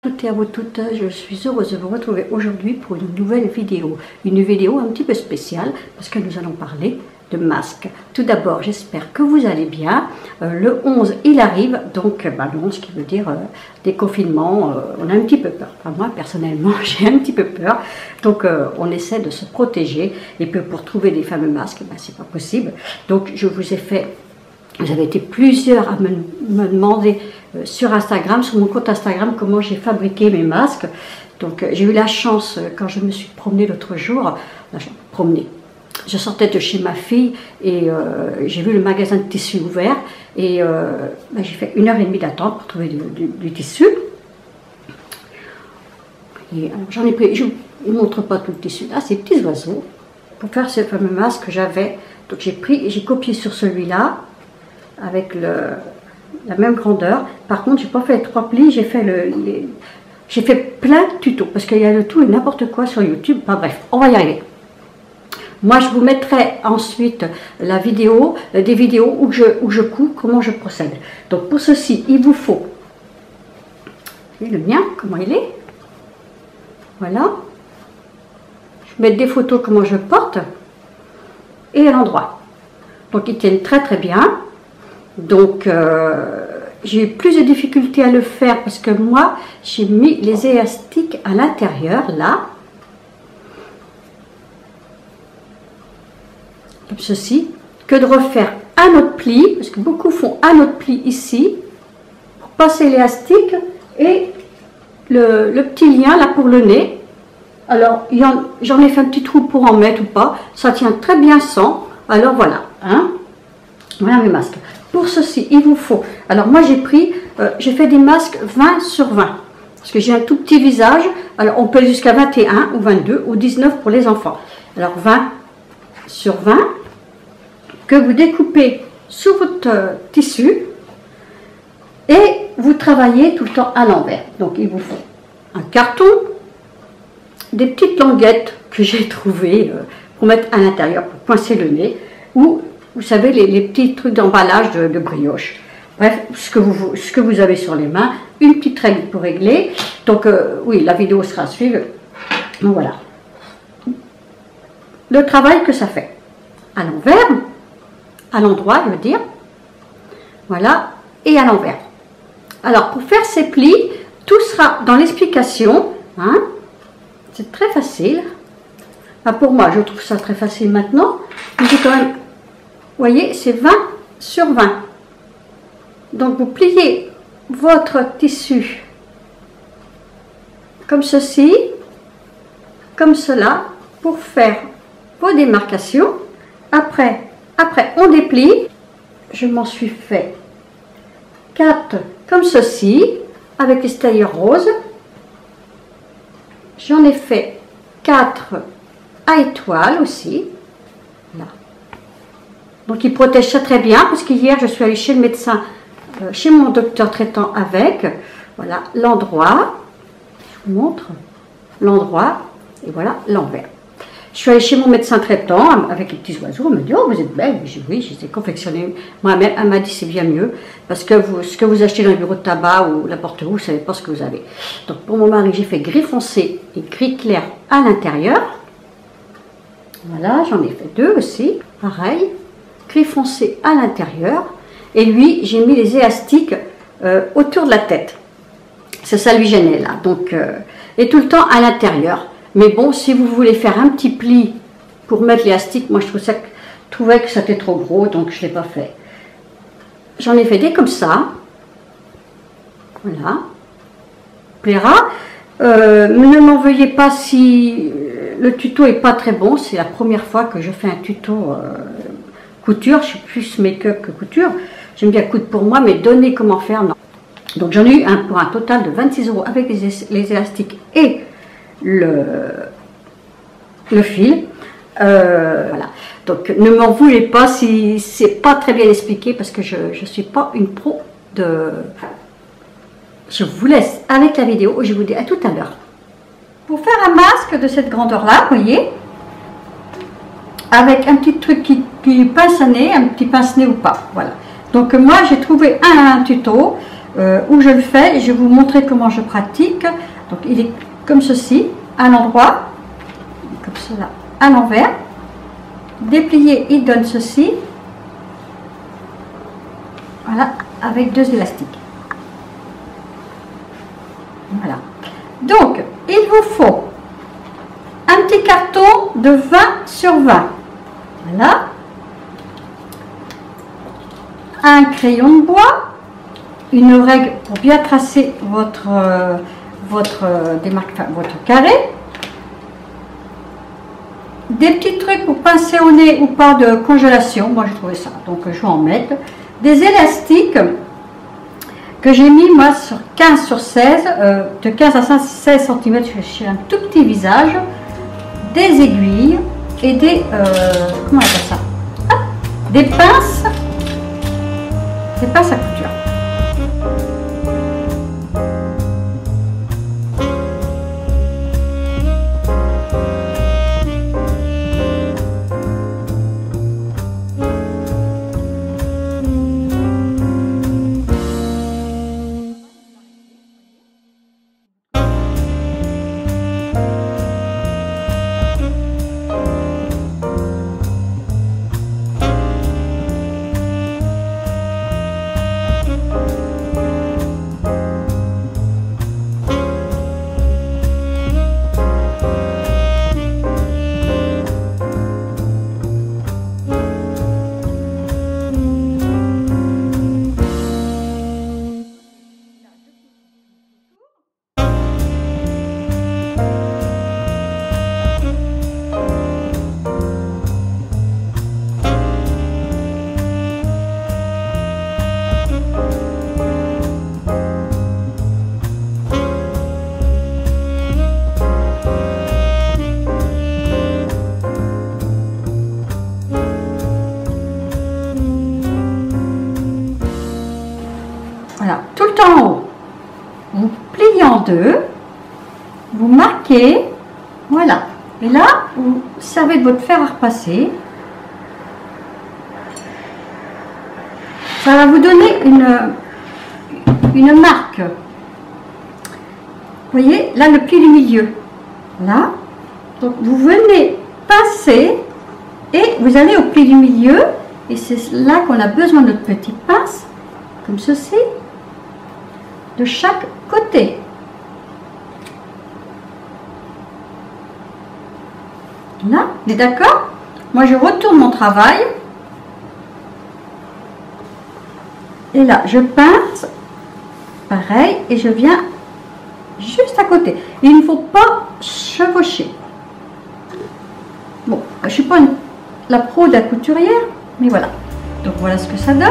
Toutes et à vous toutes, je suis heureuse de vous retrouver aujourd'hui pour une nouvelle vidéo. Une vidéo un petit peu spéciale parce que nous allons parler de masques. Tout d'abord, j'espère que vous allez bien. Le 11, il arrive, donc le 11 qui veut dire déconfinement. On a un petit peu peur. Enfin, moi, personnellement, j'ai un petit peu peur. Donc, on essaie de se protéger. Et puis, pour trouver des fameux masques, c'est pas possible. Donc, je vous ai fait... Vous avez été plusieurs à me demander sur Instagram, sur mon compte Instagram, comment j'ai fabriqué mes masques. Donc j'ai eu la chance, quand je me suis promenée l'autre jour, je sortais de chez ma fille et j'ai vu le magasin de tissus ouvert et j'ai fait 1h30 d'attente pour trouver du tissu. Et j'en ai pris, je ne vous montre pas tout le tissu, là ces petits oiseaux, pour faire ce fameux masque que j'avais. Donc j'ai pris et j'ai copié sur celui-là, avec la même grandeur. Par contre, j'ai pas fait 3 plis, j'ai fait plein de tutos parce qu'il y a de tout et n'importe quoi sur YouTube. Enfin bref, on va y arriver. Moi, je vous mettrai ensuite la vidéo, des vidéos où je couds, comment je procède. Donc pour ceci, il vous faut, vous voyez le mien, comment il est. Voilà. Je vais mettre des photos comment je porte et à l'endroit. Donc ils tiennent très très bien. Donc, j'ai eu plus de difficultés à le faire parce que moi, j'ai mis les élastiques à l'intérieur, là. Comme ceci. Que de refaire un autre pli, parce que beaucoup font un autre pli ici, pour passer l'élastique et le petit lien là pour le nez. Alors, j'en ai fait un petit trou pour en mettre ou pas. Ça tient très bien sans. Alors, voilà. Hein. Voilà mes masques. Pour ceci, il vous faut... Alors moi j'ai fait des masques 20 sur 20. Parce que j'ai un tout petit visage. Alors on peut jusqu'à 21 ou 22 ou 19 pour les enfants. Alors 20 sur 20 que vous découpez sur votre tissu. Et vous travaillez tout le temps à l'envers. Donc il vous faut un carton, des petites languettes que j'ai trouvées pour mettre à l'intérieur pour coincer le nez. Ou... Vous savez, les petits trucs d'emballage de brioche. Bref, ce que vous avez sur les mains. Une petite règle pour régler. Donc, oui, la vidéo sera à suivre. Donc, voilà. Le travail que ça fait. À l'envers. À l'endroit, je veux dire. Voilà. Et à l'envers. Alors, pour faire ces plis, tout sera dans l'explication. Hein. C'est très facile. Enfin, pour moi, je trouve ça très facile maintenant. Mais j'ai quand même... Vous voyez, c'est 20 sur 20. Donc, vous pliez votre tissu comme ceci, comme cela, pour faire vos démarcations. Après on déplie. Je m'en suis fait 4 comme ceci, avec les tailleurs roses. J'en ai fait 4 à étoiles aussi. Là. Donc il protège ça très bien parce qu'hier je suis allée chez le médecin, chez mon docteur traitant avec, voilà l'endroit, je vous montre, l'endroit et voilà l'envers. Je suis allée chez mon médecin traitant avec les petits oiseaux, elle me dit oh vous êtes belle, j'ai dit oui, je les ai confectionnés. Moi elle m'a dit c'est bien mieux parce que ce que vous achetez dans le bureau de tabac ou n'importe où, vous ne savez pas ce que vous avez. Donc pour mon mari j'ai fait gris foncé et gris clair à l'intérieur. Voilà, j'en ai fait 2 aussi, pareil. Gris foncé à l'intérieur et lui j'ai mis les élastiques autour de la tête, c'est ça lui gênait là, donc et tout le temps à l'intérieur. Mais bon, si vous voulez faire un petit pli pour mettre l'élastique, moi je trouvais que c'était trop gros, donc je ne l'ai pas fait. J'en ai fait des comme ça, voilà, plaira. Ne m'en veuillez pas si le tuto est pas très bon, c'est la première fois que je fais un tuto couture, je suis plus make-up que couture. J'aime bien coudre pour moi, mais donner comment faire, non. Donc j'en ai eu pour un total de 26 € avec les élastiques et le fil. Voilà. Donc ne m'en voulez pas si c'est pas très bien expliqué parce que je ne suis pas une pro de... Je vous laisse avec la vidéo et je vous dis à tout à l'heure. Pour faire un masque de cette grandeur-là, vous voyez, avec un petit truc qui pince à nez, un petit pince-nez ou pas, voilà. Donc moi j'ai trouvé un tuto où je le fais. Je vais vous montrer comment je pratique. Donc il est comme ceci, à l'endroit, comme cela, à l'envers. Déplié, il donne ceci. Voilà, avec 2 élastiques. Voilà. Donc, il vous faut un petit carton de 20 sur 20. Voilà. Un crayon de bois, une règle pour bien tracer votre carré, des petits trucs pour pincer au nez ou pas de congélation, moi j'ai trouvé ça, donc je vais en mettre, des élastiques que j'ai mis moi sur 15 sur 16, de 15 à 16 cm chez un tout petit visage, des aiguilles et des, comment on appelle ça, des pinces à couture. Voilà, tout le temps en haut, vous pliez en deux, vous marquez, voilà, et là, vous servez de votre fer à repasser. Ça va vous donner une marque. Vous voyez, là, le pli du milieu, là, donc vous venez passer et vous allez au pli du milieu, et c'est là qu'on a besoin de notre petite pince, comme ceci, de chaque côté. Là, on est d'accord? Moi, je retourne mon travail. Et là, je pince. Pareil. Et je viens juste à côté. Il ne faut pas chevaucher. Bon, je ne suis pas la pro de la couturière, mais voilà. Donc, voilà ce que ça donne.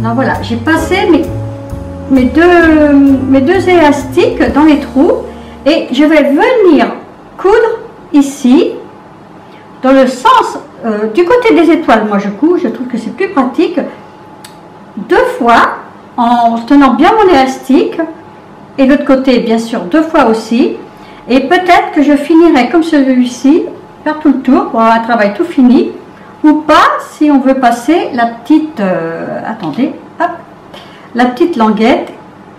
Alors voilà, j'ai passé mes deux élastiques dans les trous et je vais venir coudre ici dans le sens du côté des étoiles. Moi je couds, je trouve que c'est plus pratique, 2 fois en tenant bien mon élastique et l'autre côté bien sûr 2 fois aussi, et peut-être que je finirai comme celui-ci, faire tout le tour pour avoir un travail tout fini, ou pas si on veut passer la petite attendez, hop, la petite languette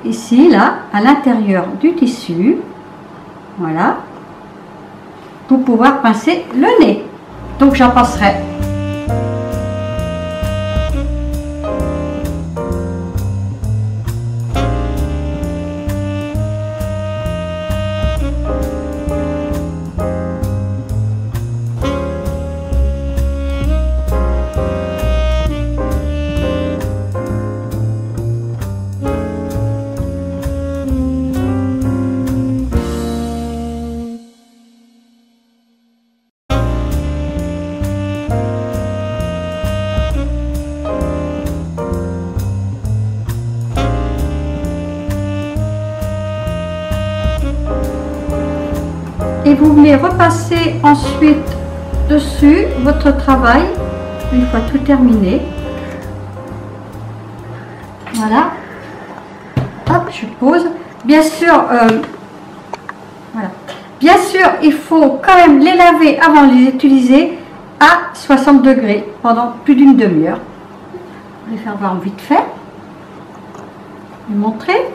ici, là, à l'intérieur du tissu. Voilà. Pour pouvoir pincer le nez. Donc j'en passerai. Et vous venez repasser ensuite dessus votre travail une fois tout terminé. Voilà. Hop, je pose. Bien sûr, voilà. Bien sûr, il faut quand même les laver avant de les utiliser à 60 degrés pendant plus d'une demi-heure. Je vais les faire voir vite fait. Je vais montrer.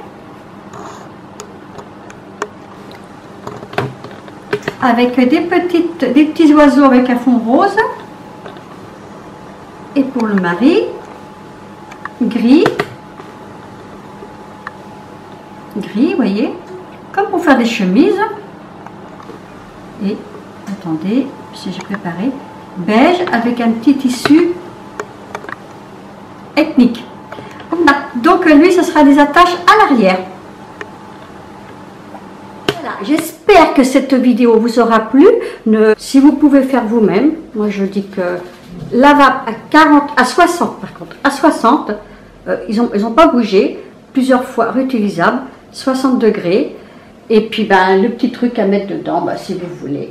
Avec des petits oiseaux avec un fond rose. Et pour le mari, gris, vous voyez, comme pour faire des chemises. Et attendez, si j'ai préparé, beige avec un petit tissu ethnique. Voilà. Donc lui, ce sera des attaches à l'arrière. J'espère que cette vidéo vous aura plu. Si vous pouvez faire vous-même, moi je dis que lavable à 60 par contre, à 60, ils ont pas bougé, plusieurs fois réutilisables, 60 degrés. Et puis ben, le petit truc à mettre dedans, ben, si vous voulez.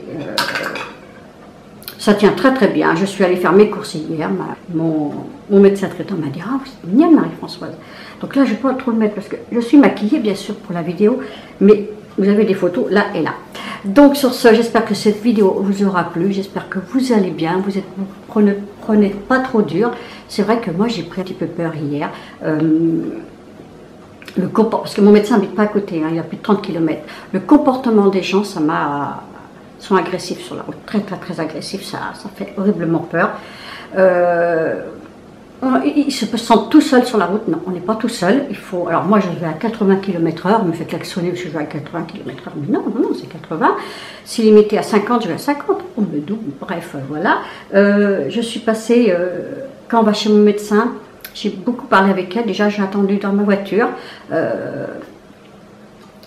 Ça tient très très bien. Je suis allée faire mes courses hier. Mon médecin traitant m'a dit « Ah, c'est mignonne Marie-Françoise ». Donc là, je ne vais pas trop le mettre parce que je suis maquillée bien sûr pour la vidéo, mais vous avez des photos là et là. Donc sur ce, j'espère que cette vidéo vous aura plu. J'espère que vous allez bien. Vous prenez pas trop dur. C'est vrai que moi j'ai pris un petit peu peur hier. Parce que mon médecin n'habite pas à côté, hein, il y a plus de 30 km. Le comportement des gens, ça m'a... sont agressifs sur la route, très très très agressifs, ça fait horriblement peur. Ils se sentent tout seuls sur la route. Non, on n'est pas tout seul. Il faut. Alors moi je vais à 80 km/h, me fait klaxonner parce que je vais à 80 km/h, mais non, c'est 80. S'il est limité à 50, je vais à 50. On me double, bref, voilà. Je suis passée, quand on va chez mon médecin, j'ai beaucoup parlé avec elle. Déjà, j'ai attendu dans ma voiture.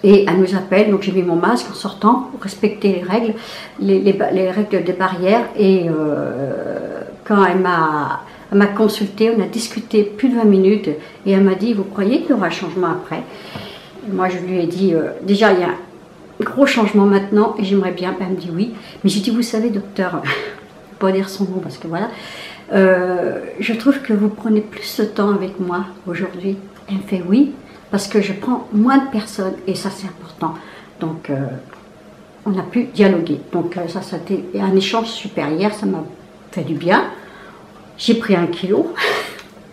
Et elle nous appelle, donc j'ai mis mon masque en sortant pour respecter les règles, les règles des barrières. Et quand elle m'a consulté, on a discuté plus de 20 minutes et elle m'a dit « Vous croyez qu'il y aura un changement après ?» Moi je lui ai dit « Déjà il y a un gros changement maintenant et j'aimerais bien. » Elle me dit « Oui. » Mais j'ai dit « Vous savez docteur, je ne vais pas dire son nom parce que voilà, je trouve que vous prenez plus de temps avec moi aujourd'hui. » Elle me fait « Oui. » Parce que je prends moins de personnes et ça c'est important. Donc on a pu dialoguer. Donc ça a été un échange super hier, ça m'a fait du bien. J'ai pris 1 kilo,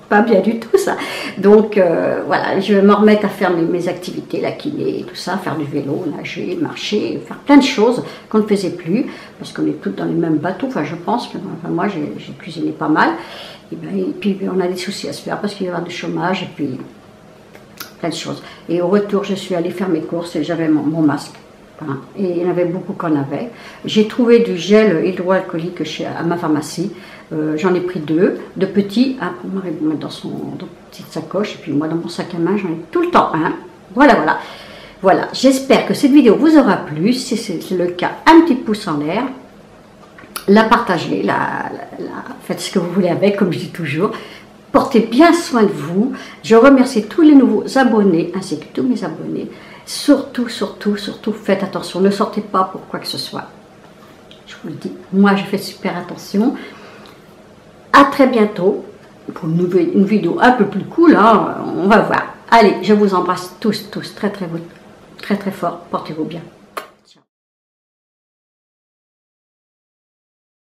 pas bien du tout ça. Donc voilà, je vais me remettre à faire mes activités, la kiné et tout ça, faire du vélo, nager, marcher, faire plein de choses qu'on ne faisait plus. Parce qu'on est toutes dans les mêmes bateaux, enfin je pense que moi j'ai cuisiné pas mal. Et puis on a des soucis à se faire parce qu'il y aura du chômage et puis... plein de choses. Et au retour, je suis allée faire mes courses et j'avais mon masque. Voilà. Et il y en avait beaucoup qu'on avait. J'ai trouvé du gel hydroalcoolique à ma pharmacie. J'en ai pris 2 petits, un pour Marie mettre dans une petite sacoche, et puis moi dans mon sac à main, j'en ai tout le temps un. Voilà. Voilà, j'espère que cette vidéo vous aura plu. Si c'est le cas, un petit pouce en l'air. La partagez, faites ce que vous voulez avec, comme je dis toujours. Portez bien soin de vous. Je remercie tous les nouveaux abonnés, ainsi que tous mes abonnés. Surtout, faites attention. Ne sortez pas pour quoi que ce soit. Je vous le dis, moi je fais super attention. À très bientôt pour une vidéo un peu plus cool. Hein, on va voir. Allez, je vous embrasse tous très fort. Portez-vous bien.